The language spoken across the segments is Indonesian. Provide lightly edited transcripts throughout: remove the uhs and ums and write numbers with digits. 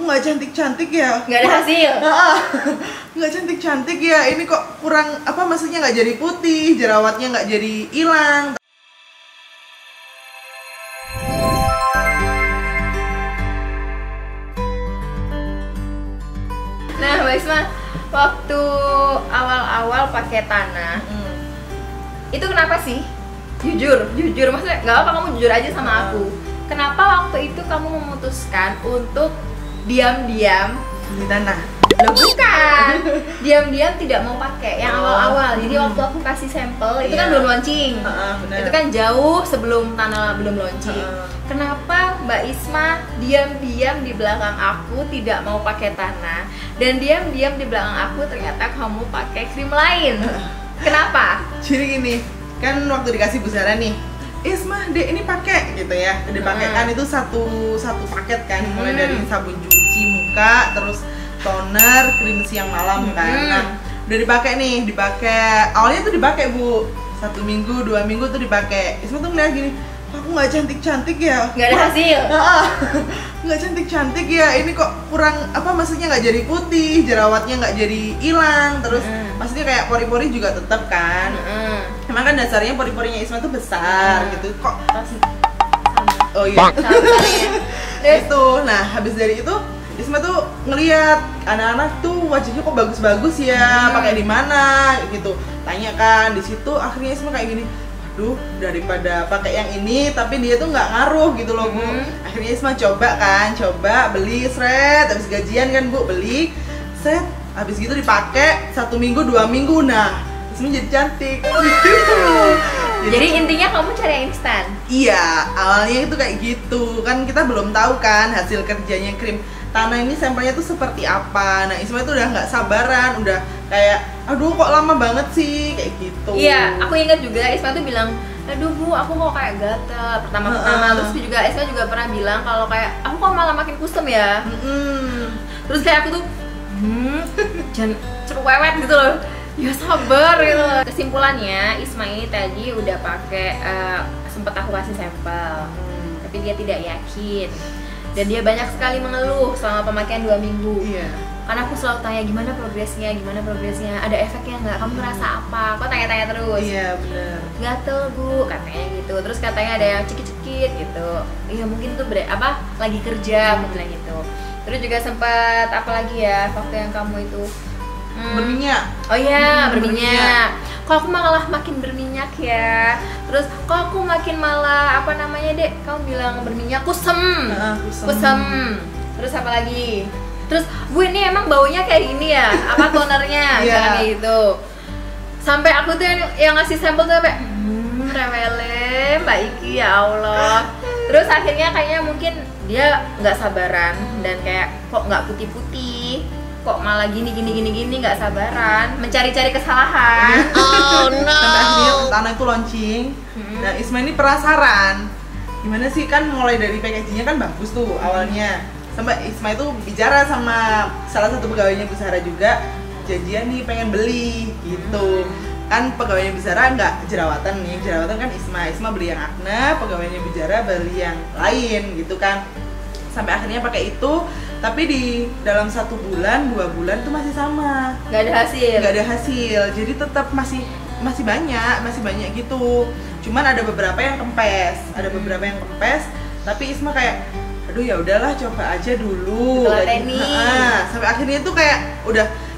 nggak cantik-cantik ya? Nggak ada hasil. Nggak cantik-cantik ya, ini kok kurang apa, maksudnya nggak jadi putih, jerawatnya nggak jadi hilang. Nah Mbak Isma, waktu awal-awal pakai tanah itu kenapa sih? Jujur maksudnya nggak apa, kamu jujur aja sama aku. Kenapa waktu itu kamu memutuskan untuk diam-diam Di tanah. Loh bukan, diam-diam tidak mau pakai yang awal-awal. Jadi waktu aku kasih sampel itu kan belum launching. Bener. Itu kan jauh sebelum tanah belum launching. Kenapa Mbak Isma diam-diam di belakang aku tidak mau pakai tanah, dan diam-diam di belakang aku ternyata kamu pakai krim lain? Kenapa? Jadi gini, kan waktu dikasih Bu Sarah nih, Isma, dek ini pakai gitu ya. Dipakai kan itu satu paket kan, mulai dari sabun cuci muka, terus toner, krim siang malam kan. Nah, udah dipakai nih, awalnya tuh dipakai Bu, 1 minggu, 2 minggu tuh dipakai. Isma tuh ngeliat gini, aku nggak cantik-cantik ya, nggak ada hasil. Nggak cantik-cantik ya, ini kok kurang apa, maksudnya nggak jadi putih, jerawatnya nggak jadi hilang, terus maksudnya kayak pori-pori juga tetap kan. Emang kan dasarnya pori-porinya Isma tuh besar gitu, kok oh iya itu. Nah habis dari itu Isma tuh ngeliat anak-anak tuh wajahnya kok bagus-bagus ya, pakai di mana gitu, tanya kan di situ. Akhirnya Isma kayak gini, aduh daripada pakai yang ini tapi dia tuh nggak ngaruh gitu loh Bu. Akhirnya Isma coba beli seret, habis gajian kan Bu, beli set, habis gitu dipakai 1 minggu 2 minggu, nah Isma jadi cantik. Jadi intinya kamu cari yang instan. Iya, awalnya itu kayak gitu kan, kita belum tahu kan hasil kerjanya krim tanah ini sampelnya tuh seperti apa. Nah Isma itu udah nggak sabaran, udah kayak aduh kok lama banget sih kayak gitu. Iya, aku ingat juga Isma tuh bilang, aduh Bu, aku kok kayak gatel pertama-tama. Terus juga Isma juga pernah bilang kalau kayak aku kok malah makin kusem ya. Terus kayak aku tuh jangan cerewet gitu loh, ya sabar gitu. Kesimpulannya Isma ini tadi udah pakai sempet aku kasih sampel, tapi dia tidak yakin. Dan dia banyak sekali mengeluh selama pemakaian 2 minggu. Karena aku selalu tanya gimana progresnya, ada efeknya nggak, kamu ngerasa apa? Kok tanya-tanya terus? Iya benar. Gatel Bu, katanya gitu. Terus katanya ada yang cekit-cekit gitu. Iya mungkin tuh lagi kerja, mungkin gitu. Terus juga sempat apa lagi ya waktu yang kamu itu berminyak. Oh iya, berminyak. Kok aku malah makin berminyak ya. Terus kok aku makin malah apa namanya Dek? Kamu bilang berminyak, kusem. Terus apa lagi? Terus Bu ini emang baunya kayak gini ya? Apa tonernya? Kayak gitu. Sampai aku tuh yang ngasih sampel tuh sampai rewele Mbak Iki, ya Allah. Terus akhirnya kayaknya mungkin dia nggak sabaran dan kayak kok nggak putih-putih, kok malah gini nggak sabaran, mencari-cari kesalahan. Oh no. Sampai akhirnya tanah itu launching. Nah Isma ini penasaran, gimana sih, kan mulai dari packagingnya kan bagus tuh awalnya. Sampai Isma itu bicara sama salah satu pegawainya Bu Sarah juga, janjian nih pengen beli gitu. Kan pegawainya Bu Sarah nggak jerawatan nih, jerawatan kan Isma beli yang akne, pegawainya Bu Sarah beli yang lain gitu kan. Sampai akhirnya pakai itu, tapi di dalam 1 bulan 2 bulan tuh masih sama, nggak ada hasil. Jadi tetap masih banyak gitu. Cuman ada beberapa yang kempes, tapi Isma kayak aduh ya udahlah coba aja dulu. Sampai akhirnya tuh kayak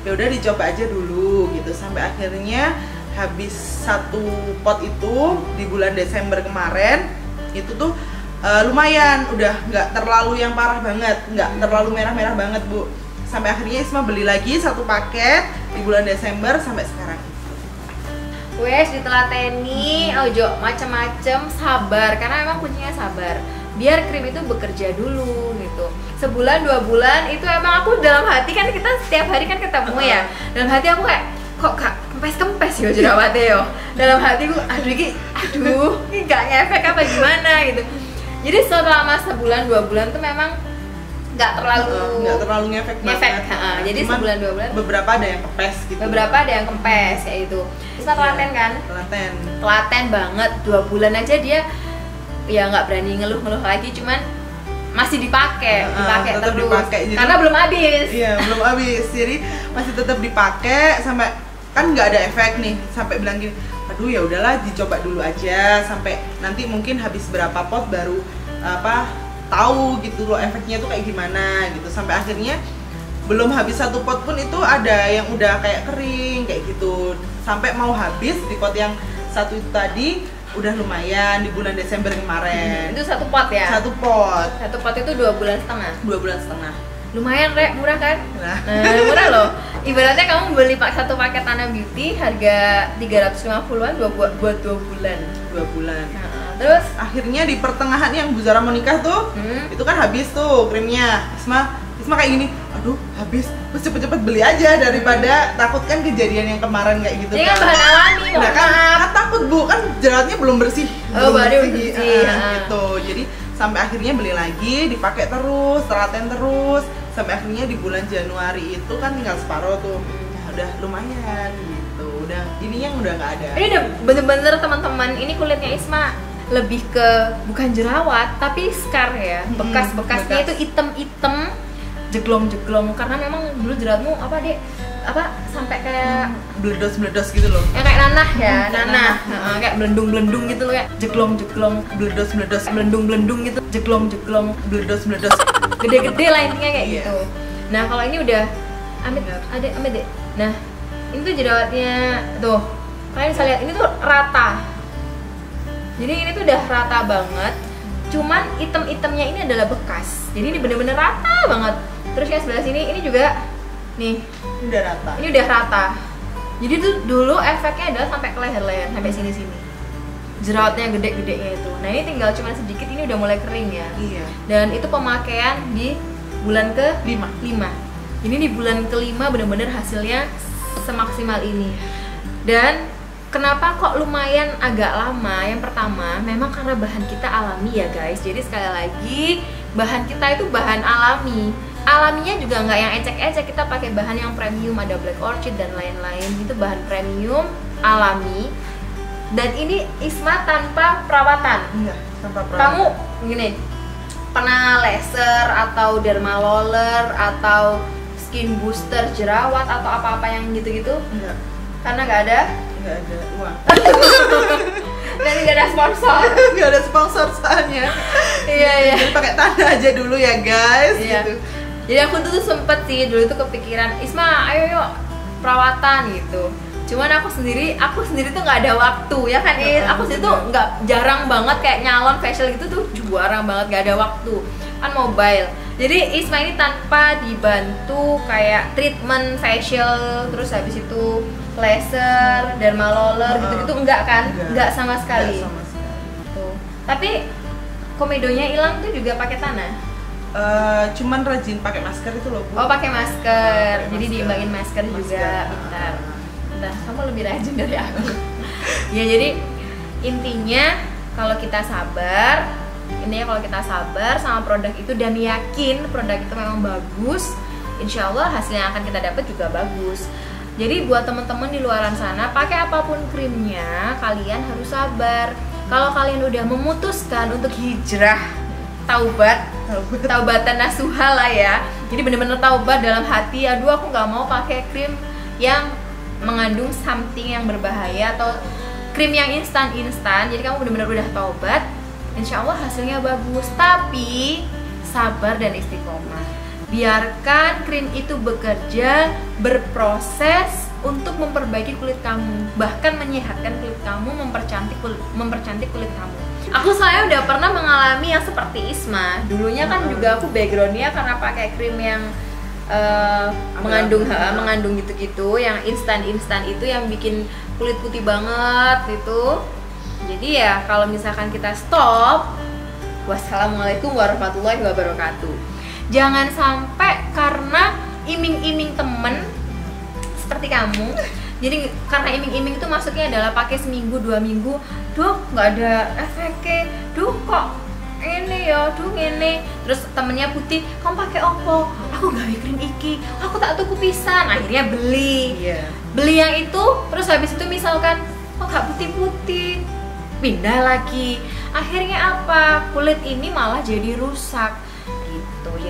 ya udah dicoba aja dulu gitu. Sampai akhirnya habis 1 pot itu di bulan Desember kemarin itu tuh lumayan, udah nggak terlalu yang parah banget, nggak terlalu merah-merah banget Bu. Sampai akhirnya Isma beli lagi 1 paket di bulan Desember sampai sekarang. Wes ditelateni, ojo macem-macem, sabar, karena emang kuncinya sabar. Biar krim itu bekerja dulu gitu. Sebulan 2 bulan itu emang aku dalam hati kan, kita setiap hari kan ketemu ya. Dalam hati aku kayak kok Kak kempes yo jerawatnya yo. Dalam hatiku aduh ini gak ngefek apa gimana gitu. Jadi selama sebulan 2 bulan tuh memang nggak terlalu ngefek banget. Jadi cuman sebulan 2 bulan beberapa ada yang kempes gitu. Beberapa ada yang kempes kayak itu. Kita telaten kan? Telaten banget. 2 bulan aja dia ya nggak berani ngeluh lagi, cuman masih dipakai tetap terus dipakai. Jadi, karena belum habis. Iya, belum habis. Jadi masih tetap dipakai sampai kan nggak ada efek nih, sampai bilang gini, aduh ya udahlah dicoba dulu aja sampai nanti mungkin habis berapa pot baru tahu gitu loh efeknya tuh kayak gimana gitu. Sampai akhirnya belum habis 1 pot pun itu ada yang udah kayak kering kayak gitu. Sampai mau habis di pot yang 1 itu tadi udah lumayan di bulan Desember kemarin. Itu 1 pot ya? 1 pot. 1 pot itu 2,5 bulan. 2,5 bulan. Lumayan, Rek, murah kan? Nah. Murah loh. Ibaratnya kamu beli 1 paket Tanah Beauty harga 350-an buat 2 bulan. 2 bulan. Nah, terus akhirnya di pertengahan yang Bu Zara mau nikah tuh, itu kan habis tuh krimnya. Isma kayak gini, aduh habis, terus cepet-cepet beli aja daripada takut kan kejadian yang kemarin kayak gitu. ini kan bahan alami, Nah kan takut Bu, kan jeratnya belum bersih. Baru bersih. Gitu. Jadi sampai akhirnya beli lagi, dipakai terus, telaten terus, sampai akhirnya di bulan Januari itu kan tinggal separuh tuh. Nah, udah lumayan gitu. Udah ini yang udah nggak ada. Ini udah bener-bener teman-teman, ini kulitnya Isma lebih ke bukan jerawat tapi scar ya. Bekas-bekasnya itu item-item, jeglong-jeglong karena memang dulu jerawatmu sampai kayak Bledos gitu loh. yang kayak nanah ya, kayak belendung-belendung gitu loh, kayak jeglong-jeglong, Bledos belendung-belendung gitu, jeglong-jeglong, bledos gede-gede lah intinya kayak Iya. gitu. Nah kalau ini udah amit deh. Nah ini tuh jerawatnya tuh, kalian bisa lihat ini tuh rata. Jadi ini tuh udah rata banget. Cuman item-itemnya ini adalah bekas. Jadi ini bener-bener rata banget. Terus yang sebelah sini ini juga nih. Ini udah rata. Ini udah rata. Jadi tuh dulu efeknya adalah sampai ke leher-leher, sampai sini-sini. Jerawatnya gede-gedenya itu. Nah ini tinggal cuma sedikit, ini udah mulai kering ya. Iya. Dan itu pemakaian di bulan ke-5. 5. Ini di bulan ke-5 bener-bener hasilnya semaksimal ini. Dan kenapa kok lumayan agak lama? Yang pertama, memang karena bahan kita alami ya guys. Jadi sekali lagi, bahan kita itu bahan alami. Alaminya juga nggak yang ecek-ecek, kita pakai bahan yang premium, ada Black Orchid dan lain-lain. Itu bahan premium, alami. Dan ini Isma tanpa perawatan. Iya, tanpa perawatan. Kamu gini, pernah laser atau dermaloller atau skin booster jerawat atau apa-apa yang gitu-gitu? Enggak. Karena nggak ada Uang. dan nggak ada sponsor. Nggak ada sponsor soalnya. Iya. Jadi pakai tanda aja dulu ya guys. Iya. Gitu. Jadi aku tuh sempet sih dulu tuh kepikiran, Isma ayo yuk perawatan gitu. Cuman aku sendiri tuh nggak ada waktu ya kan. Aku sendiri tuh nggak, jarang banget kayak nyalon facial gitu tuh jarang banget, nggak ada waktu kan, mobile. Jadi Isma ini tanpa dibantu kayak treatment facial, terus habis itu laser, dermaloller gitu-gitu enggak kan? Enggak sama sekali. Nggak sama sekali. Tuh. Tapi komedonya hilang tuh juga pakai tanah. Cuman rajin pakai masker itu loh Bu. Oh pakai masker, Pakai jadi masker. diimbangin masker juga. Masker. Bentar, kamu lebih rajin dari aku. Ya jadi intinya kalau kita sabar, sama produk itu dan yakin produk itu memang bagus, insya Allah hasil yang akan kita dapat juga bagus. Jadi buat teman-teman di luaran sana, pakai apapun krimnya, kalian harus sabar. Kalau kalian udah memutuskan untuk hijrah, taubatan nasuha lah ya. Jadi bener-bener taubat dalam hati, aduh aku nggak mau pakai krim yang mengandung something yang berbahaya atau krim yang instan. Jadi kamu bener-bener udah taubat, insya Allah hasilnya bagus. Tapi sabar dan istiqomah. Biarkan krim itu bekerja, berproses untuk memperbaiki kulit kamu, bahkan menyehatkan kulit kamu, mempercantik kulit kamu. Aku saya udah pernah mengalami yang seperti Isma. Dulunya kan juga aku backgroundnya karena pakai krim yang mengandung gitu-gitu, yang instan itu yang bikin kulit putih banget itu. Jadi ya kalau misalkan kita stop, wassalamualaikum warahmatullahi wabarakatuh. Jangan sampai karena iming-iming temen seperti kamu, jadi karena iming-iming itu maksudnya adalah pakai seminggu 2 minggu, duh nggak ada efeknya, duh kok ini ya, duh ini, terus temennya putih, kamu pakai opo? Aku gawe krim iki, aku tak tuku pisan, akhirnya beli yang itu, terus habis itu misalkan kok gak putih-putih, pindah lagi, akhirnya apa? Kulit ini malah jadi rusak.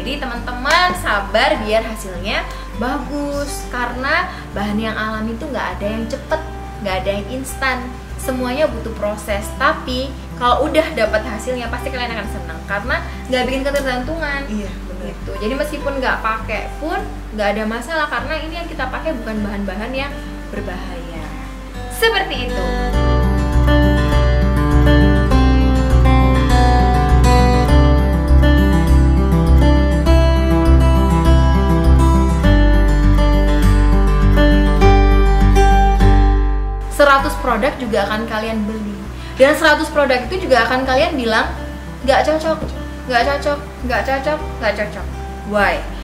Jadi teman-teman sabar biar hasilnya bagus, karena bahan yang alami itu nggak ada yang cepet, nggak ada yang instan, semuanya butuh proses. Tapi kalau udah dapat hasilnya pasti kalian akan senang karena nggak bikin ketergantungan. Iya, benar. Gitu. Jadi meskipun nggak pakai pun nggak ada masalah karena ini yang kita pakai bukan bahan-bahan yang berbahaya. Seperti itu. Produk juga akan kalian beli, dan 100 produk itu juga akan kalian bilang nggak cocok, nggak cocok, nggak cocok, nggak cocok. Why?